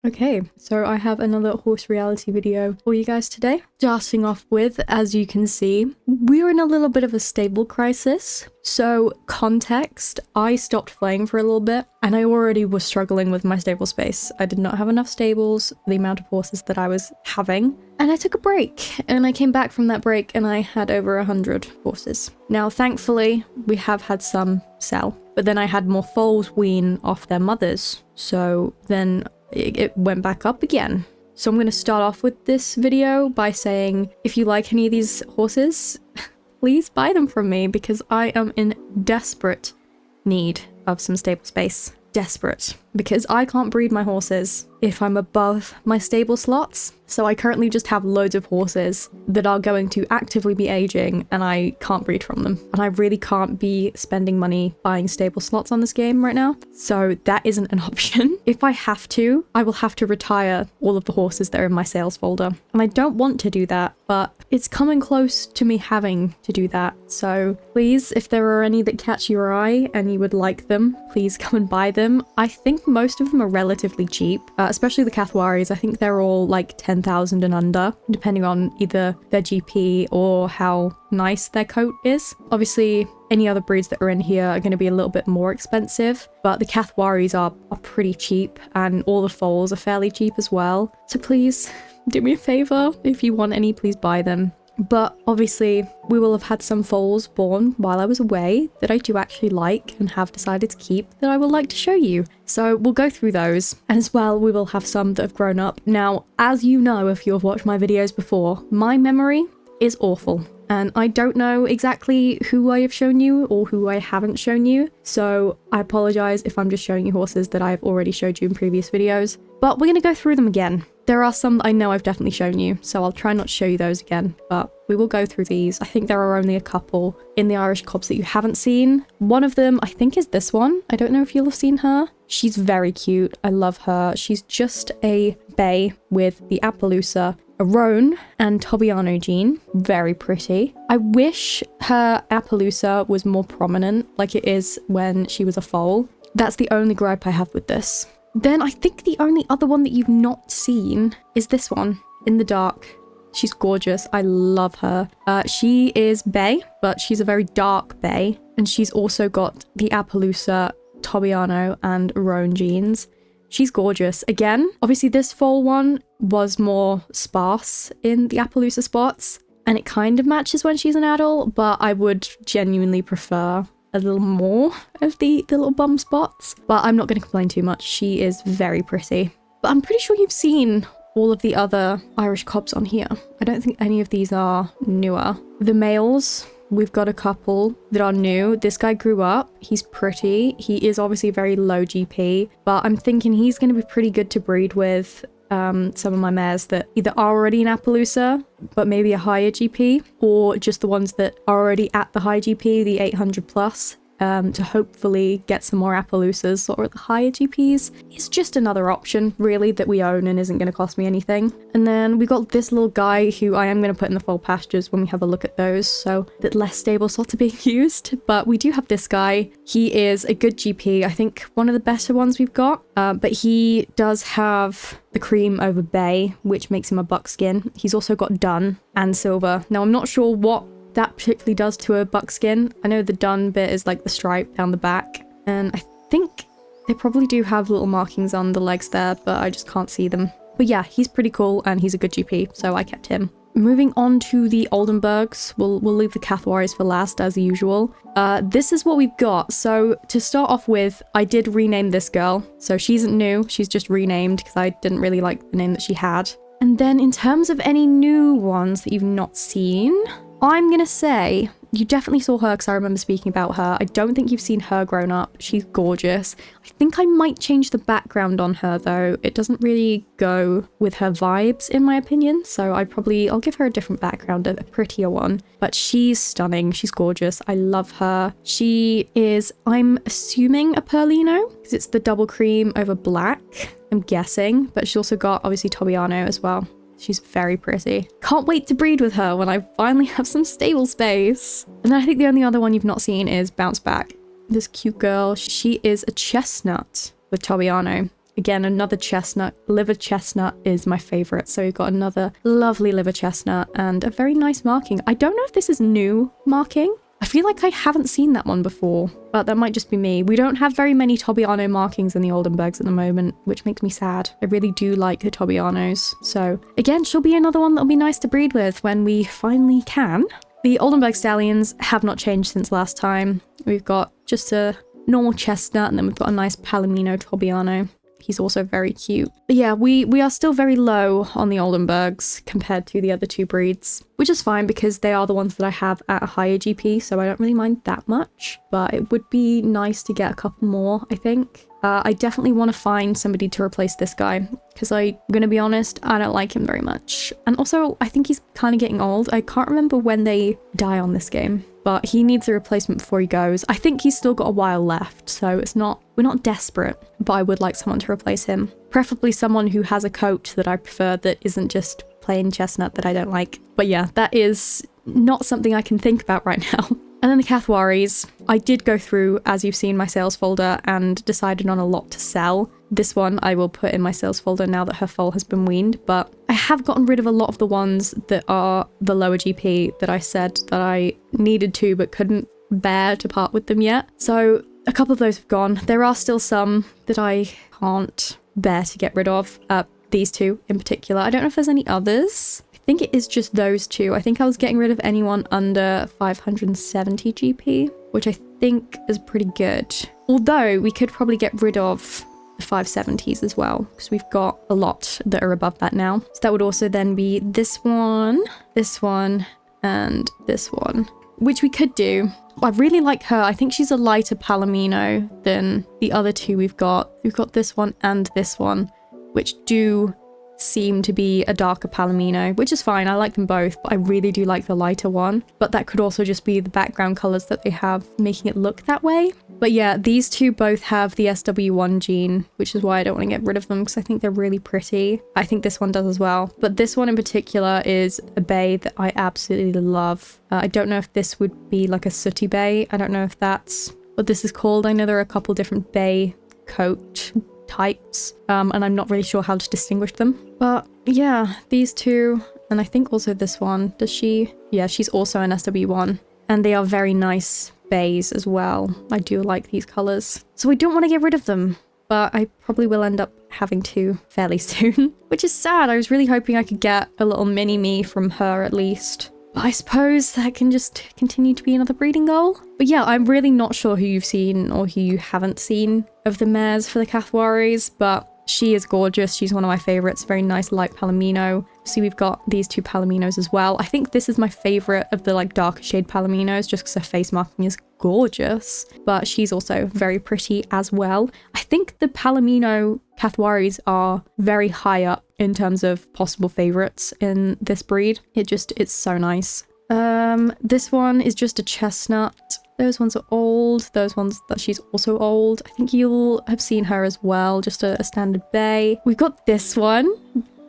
Okay, so I have another horse reality video for you guys today. Starting off with, as you can see, we're in a little bit of a stable crisis. So, context, I stopped playing for a little bit and I already was struggling with my stable space. I did not have enough stables for the amount of horses that I was having. And I took a break and I came back from that break and I had over 100 horses. Now, thankfully, we have had some sell, but then I had more foals wean off their mothers. So then it went back up again. So I'm going to start off with this video by saying, if you like any of these horses, please buy them from me because I am in desperate need of some stable space. Desperate. Because I can't breed my horses if I'm above my stable slots. So I currently just have loads of horses that are going to actively be aging and I can't breed from them. And I really can't be spending money buying stable slots on this game right now. So that isn't an option. If I have to, I will have to retire all of the horses that are in my sales folder. And I don't want to do that, but it's coming close to me having to do that. So please, if there are any that catch your eye and you would like them, please come and buy them. I think most of them are relatively cheap, especially the Kathiawaris. I think they're all like 10,000 and under, depending on either their GP or how nice their coat is. Obviously, any other breeds that are in here are going to be a little bit more expensive, but the Kathiawaris are pretty cheap and all the foals are fairly cheap as well. So please do me a favor. If you want any, please buy them. But obviously, we will have had some foals born while I was away that I do actually like and have decided to keep that I would like to show you. So we'll go through those. And as well, we will have some that have grown up. Now, as you know, if you have watched my videos before, my memory is awful. And I don't know exactly who I have shown you or who I haven't shown you. So I apologize if I'm just showing you horses that I've already showed you in previous videos. But we're going to go through them again. There are some that I know I've definitely shown you, so I'll try not to show you those again, but we will go through these. I think there are only a couple in the Irish Cobs that you haven't seen. One of them, I think, is this one. I don't know if you'll have seen her. She's very cute. I love her. She's just a bay with the Appaloosa, a roan, and Tobiano gene. Very pretty. I wish her Appaloosa was more prominent, like it is when she was a foal. That's the only gripe I have with this. Then I think the only other one that you've not seen is this one, in the dark. She's gorgeous. I love her. She is bay, but she's a very dark bay. And she's also got the Appaloosa, Tobiano, and roan genes. She's gorgeous. Again, obviously this foal one was more sparse in the Appaloosa spots. And it kind of matches when she's an adult, but I would genuinely prefer a little more of the little bum spots, but I'm not going to complain too much. She is very pretty. But I'm pretty sure you've seen all of the other Irish Cobs on here. I don't think any of these are newer. The males, we've got a couple that are new. This guy grew up. He's pretty. He is obviously very low GP, but I'm thinking he's going to be pretty good to breed with some of my mares that either are already in Appaloosa, but maybe a higher GP, or just the ones that are already at the high GP, the 800 plus, to hopefully get some more Appaloosas or the higher GPs. It's just another option, really, that we own and isn't going to cost me anything. And then we got this little guy who I am going to put in the foal pastures when we have a look at those, so that less stable slots are being used. But we do have this guy. He is a good GP. I think one of the better ones we've got, but he does have the cream over bay, which makes him a buckskin. He's also got dun and silver. Now, I'm not sure what that particularly does to a buckskin. I know the dun bit is like the stripe down the back, and I think they probably do have little markings on the legs there, but I just can't see them. But yeah, he's pretty cool and he's a good GP, so I kept him. Moving on to the Oldenburgs, we'll leave the Kathiawaris for last as usual. This is what we've got. So to start off with, I did rename this girl. So she isn't new, she's just renamed because I didn't really like the name that she had. And then in terms of any new ones that you've not seen, I'm gonna say you definitely saw her because I remember speaking about her. I don't think you've seen her grown up. She's gorgeous. I think I might change the background on her though. It doesn't really go with her vibes in my opinion. So I'll give her a different background, a prettier one. But she's stunning. She's gorgeous. I love her. She is, I'm assuming, a Perlino because it's the double cream over black, I'm guessing. But she's also got obviously Tobiano as well. She's very pretty. Can't wait to breed with her when I finally have some stable space. And then I think the only other one you've not seen is Bounce Back. This cute girl, she is a chestnut with Tobiano. Again, another chestnut. Liver chestnut is my favorite. So we've got another lovely liver chestnut and a very nice marking. I don't know if this is new marking. I feel like I haven't seen that one before, but that might just be me. We don't have very many Tobiano markings in the Oldenburgs at the moment, which makes me sad. I really do like the Tobianos. So again, she'll be another one that'll be nice to breed with when we finally can. The Oldenburg Stallions have not changed since last time. We've got just a normal chestnut, and then we've got a nice Palomino Tobiano. He's also very cute. But yeah, we are still very low on the Oldenburgs compared to the other two breeds, which is fine because they are the ones that I have at a higher GP, so I don't really mind that much. But it would be nice to get a couple more, I think. I definitely want to find somebody to replace this guy because I'm going to be honest, I don't like him very much. And also, I think he's kind of getting old. I can't remember when they die on this game, but he needs a replacement before he goes. I think he's still got a while left, so we're not desperate, but I would like someone to replace him. Preferably someone who has a coat that I prefer that isn't just plain chestnut that I don't like. But yeah, that is not something I can think about right now. And then the Kathiawaris, I did go through, as you've seen, my sales folder and decided on a lot to sell. This one I will put in my sales folder now that her foal has been weaned, but I have gotten rid of a lot of the ones that are the lower GP that I said that I needed to but couldn't bear to part with them yet. So a couple of those have gone. There are still some that I can't bear to get rid of. These two in particular. I don't know if there's any others. I think it is just those two. I think I was getting rid of anyone under 570 GP, which I think is pretty good. Although we could probably get rid of the 570s as well, because we've got a lot that are above that now. So that would also then be this one, and this one, which we could do. I really like her. I think she's a lighter Palomino than the other two we've got. We've got this one and this one, which do seem to be a darker Palomino, which is fine. I like them both, but I really do like the lighter one. But that could also just be the background colors that they have making it look that way. But yeah, these two both have the SW1 gene, which is why I don't want to get rid of them because I think they're really pretty. I think this one does as well. But this one in particular is a bay that I absolutely love. I don't know if this would be like a sooty bay. I don't know if that's what this is called. I know there are a couple different bay coat types, and I'm not really sure how to distinguish them. But yeah, these two, and I think also this one. Does she? Yeah, she's also an SW1, and they are very nice bays as well. I do like these colors, so I don't want to get rid of them, but I probably will end up having to fairly soon, which is sad. I was really hoping I could get a little mini me from her at least. But I suppose that can just continue to be another breeding goal. But yeah, I'm really not sure who you've seen or who you haven't seen of the mares for the Kathiawaris, but she is gorgeous. She's one of my favorites. Very nice light Palomino. See, we've got these two Palominos as well. I think this is my favorite of the like darker shade Palominos just because her face marking is gorgeous, but she's also very pretty as well. I think the Palomino Kathiawaris are very high up in terms of possible favorites in this breed. It's so nice. This one is just a chestnut. Those ones are old. Those ones that she's also old. I think you'll have seen her as well. Just a standard bay. We've got this one.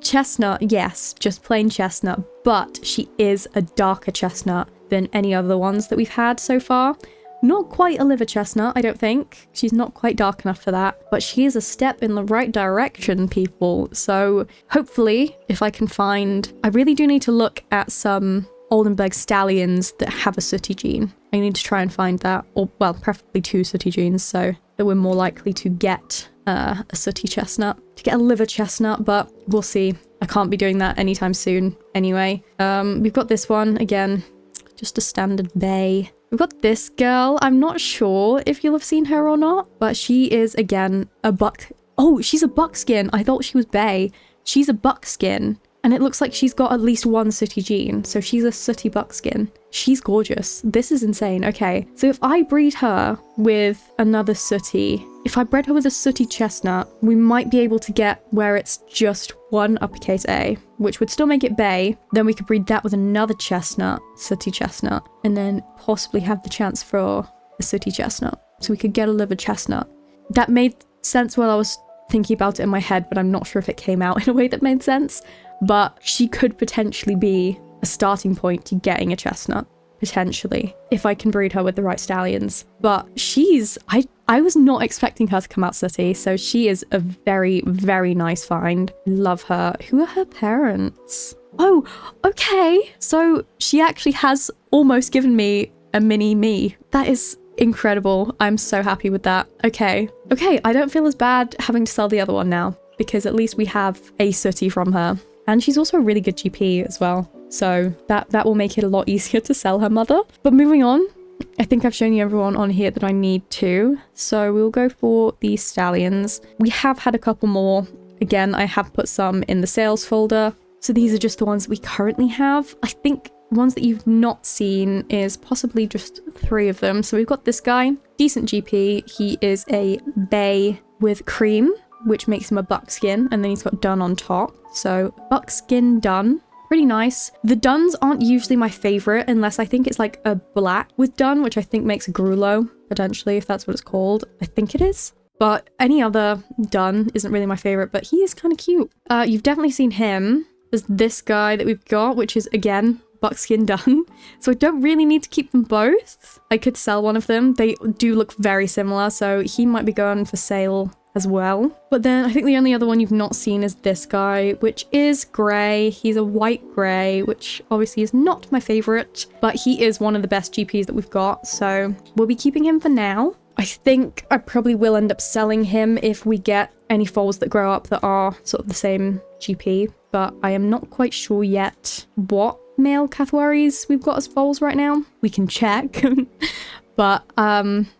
Chestnut, yes, just plain chestnut, but she is a darker chestnut than any other ones that we've had so far. Not quite a liver chestnut, I don't think. She's not quite dark enough for that, but she is a step in the right direction, people. So hopefully, if I can find... I really do need to look at some Oldenburg Stallions that have a sooty gene. I need to try and find that, or well, preferably two sooty genes, so that we're more likely to get a sooty chestnut, to get a liver chestnut, but we'll see. I can't be doing that anytime soon anyway. We've got this one, again, just a standard bay. We've got this girl. I'm not sure if you'll have seen her or not, but she is, again, a buck. Oh, she's a buckskin. I thought she was bay. She's a buckskin. And it looks like she's got at least one sooty gene. So she's a sooty buckskin. She's gorgeous. This is insane. Okay, so if I breed her with another sooty, if I bred her with a sooty chestnut, we might be able to get where it's just one uppercase A, which would still make it bay. Then we could breed that with another chestnut, sooty chestnut, and then possibly have the chance for a sooty chestnut. So we could get a liver chestnut. That made sense while I was thinking about it in my head, but I'm not sure if it came out in a way that made sense. But she could potentially be a starting point to getting a chestnut, potentially, if I can breed her with the right stallions. But I I was not expecting her to come out sooty, so she is a very, very nice find. Love her. Who are her parents? Oh, okay. So she actually has almost given me a mini me. That is incredible. I'm so happy with that. Okay, I don't feel as bad having to sell the other one now, because at least we have a sooty from her. And she's also a really good GP as well. So that will make it a lot easier to sell her mother. But moving on, I think I've shown you everyone on here that I need to. So we'll go for the stallions. We have had a couple more. Again, I have put some in the sales folder. So these are just the ones that we currently have. I think ones that you've not seen is possibly just 3 of them. So we've got this guy, decent GP. He is a bay with cream, which makes him a buckskin, and then he's got dun on top. So buckskin dun, pretty nice. The duns aren't usually my favorite unless I think it's like a black with dun, which I think makes a grulo, potentially, if that's what it's called. I think it is. But any other dun isn't really my favorite, but he is kind of cute. You've definitely seen him. There's this guy that we've got, which is, again, buckskin dun. So I don't really need to keep them both. I could sell one of them. They do look very similar, so he might be going for sale as well. But then I think the only other one you've not seen is this guy, which is grey. He's a white grey, which obviously is not my favorite, but he is one of the best GPs that we've got, so we'll be keeping him for now. I think I probably will end up selling him if we get any foals that grow up that are sort of the same GP, but I am not quite sure yet what male Kathiawaris we've got as foals right now. We can check. But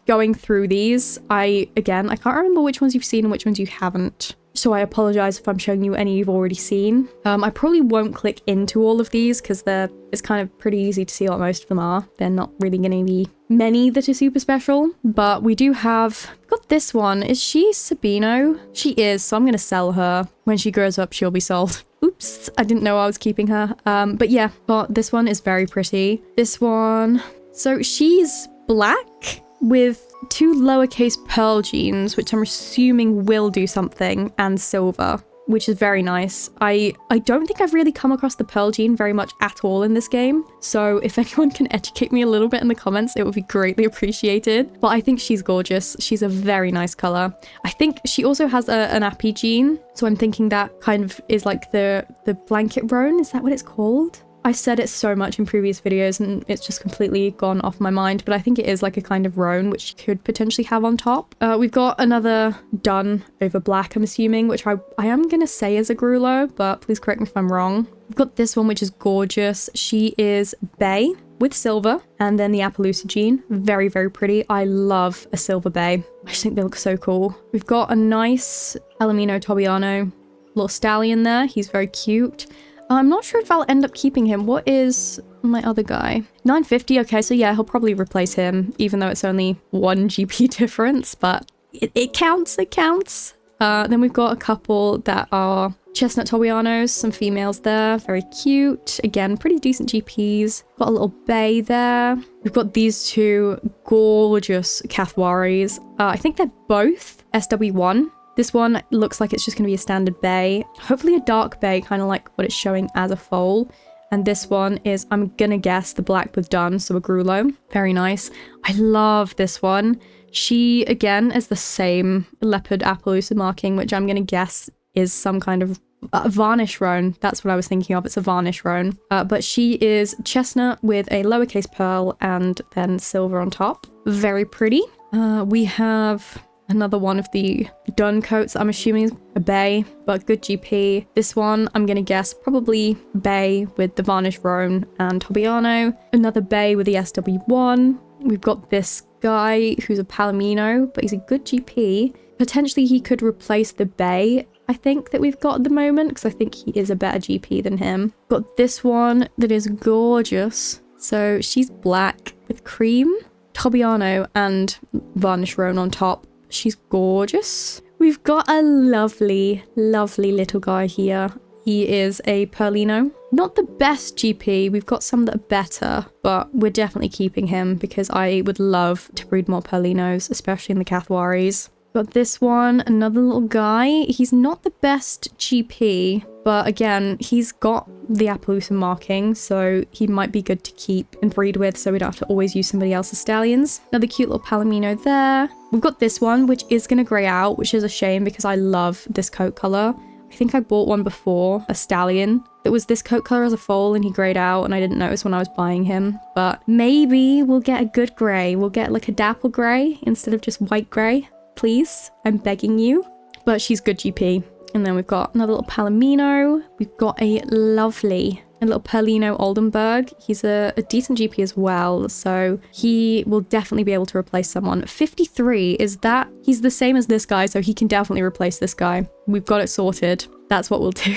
going through these, I can't remember which ones you've seen and which ones you haven't. So I apologize if I'm showing you any you've already seen. I probably won't click into all of these because it's kind of pretty easy to see what most of them are. They're not really going to be many that are super special, but we do have got this one. Is she Sabino? She is, so I'm going to sell her. When she grows up, she'll be sold. Oops, I didn't know I was keeping her. But yeah, but this one is very pretty. This one, so she's black with 2 lowercase pearl genes, which I'm assuming will do something, and silver, which is very nice. I don't think I've really come across the pearl gene very much at all in this game, so if anyone can educate me a little bit in the comments, it would be greatly appreciated. But I think she's gorgeous. She's a very nice color. I think she also has an appy gene, so I'm thinking that kind of is like the blanket roan. Is that what it's called? I've said it so much in previous videos and it's just completely gone off my mind, but I think it is like a kind of roan, which you could potentially have on top. We've got another dun over black, I'm assuming, which I am going to say is a grulo, but please correct me if I'm wrong. We've got this one, which is gorgeous. She is bay with silver, and then the Appaloosa gene. Very, very pretty. I love a silver bay. I just think they look so cool. We've got a nice Palomino Tobiano little stallion there. He's very cute. I'm not sure if I'll end up keeping him. What is my other guy? 950. Okay, so yeah, he'll probably replace him, even though it's only 1 GP difference, but it counts, it counts. Then we've got a couple that are chestnut Tobianos, some females there, very cute. Again, pretty decent GPs. Got a little bay there. We've got these 2 gorgeous Kathiawaris. I think they're both SW1. This one looks like it's just going to be a standard bay, hopefully a dark bay, kind of like what it's showing as a foal. And this one is, I'm going to guess, the black with dun, so a grulo. Very nice. I love this one. She, again, is the same leopard Appaloosa marking, which I'm going to guess is some kind of varnish roan. That's what I was thinking of. It's a varnish roan. But she is chestnut with a lowercase pearl and then silver on top. Very pretty. We have another one of the dun coats. I'm assuming is a bay, but good GP. This one, I'm gonna guess probably bay with the varnish roan and Tobiano. Another bay with the SW1. We've got this guy who's a Palomino, but he's a good GP. Potentially he could replace the bay, I think, that we've got at the moment, because I think he is a better GP than him. Got this one that is gorgeous. So she's black with cream, Tobiano, and varnish roan on top. She's gorgeous. We've got a lovely, lovely little guy here. He is a Perlino. Not the best GP. We've got some that are better, but we're definitely keeping him because I would love to breed more Perlinos, especially in the Kathiawaris. Got this one, another little guy. He's not the best GP, but again, he's got the Appaloosa marking, so he might be good to keep and breed with, so we don't have to always use somebody else's stallions. Another cute little Palomino there. We've got this one, which is going to grey out, which is a shame because I love this coat colour. I think I bought one before, a Stallion. It was this coat colour as a foal and he greyed out and I didn't notice when I was buying him. But maybe we'll get a good grey. We'll get like a dapple grey instead of just white grey. Please, I'm begging you. But she's good GP. And then we've got another little Palomino. We've got a little Perlino Oldenburg. He's a decent GP as well, so he will definitely be able to replace someone. 53, is that? He's the same as this guy, so he can definitely replace this guy. We've got it sorted. That's what we'll do.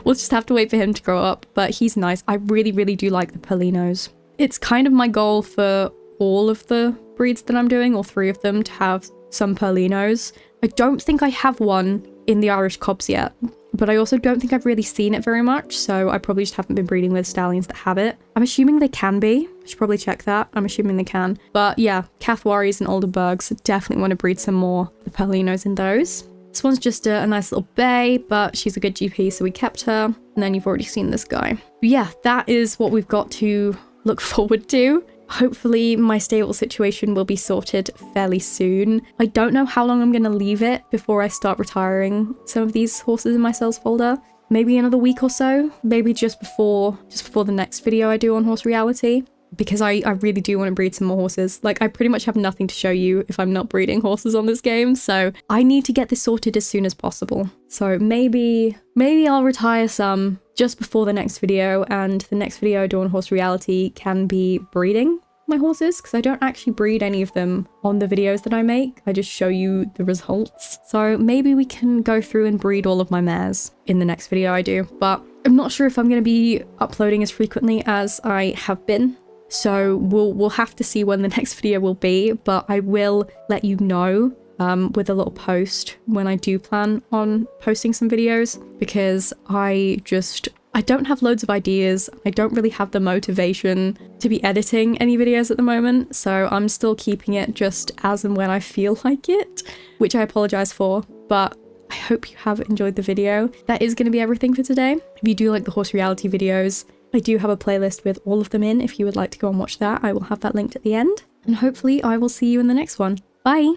We'll just have to wait for him to grow up, but he's nice. I really, really do like the Perlinos. It's kind of my goal for all of the breeds that I'm doing, all 3 of them, to have some Perlinos. I don't think I have one in the Irish Cobs yet, but I also don't think I've really seen it very much, so I probably just haven't been breeding with stallions that have it. I'm assuming they can be. I should probably check that. I'm assuming they can. But yeah, Kathiawaris and Oldenburgs, definitely want to breed some more of the Perlinos in those. This one's just a nice little bay, but she's a good GP, so we kept her. And then you've already seen this guy. But yeah, that is what we've got to look forward to. Hopefully my stable situation will be sorted fairly soon. I don't know how long I'm going to leave it before I start retiring some of these horses in my sales folder. Maybe another week or so. Maybe just before the next video I do on horse reality. Because I really do want to breed some more horses. Like, I pretty much have nothing to show you if I'm not breeding horses on this game. So I need to get this sorted as soon as possible. So maybe I'll retire some just before the next video, and the next video I do on horse reality can be breeding my horses, because I don't actually breed any of them on the videos that I make. I just show you the results. So maybe we can go through and breed all of my mares in the next video I do, but I'm not sure if I'm going to be uploading as frequently as I have been. So we'll have to see when the next video will be, but I will let you know with a little post when I do plan on posting some videos, because I don't have loads of ideas. I don't really have the motivation to be editing any videos at the moment, so I'm still keeping it just as and when I feel like it, which I apologize for, but I hope you have enjoyed the video. That is going to be everything for today. If you do like the horse reality videos, I do have a playlist with all of them in. If you would like to go and watch that, I will have that linked at the end. And hopefully I will see you in the next one. Bye!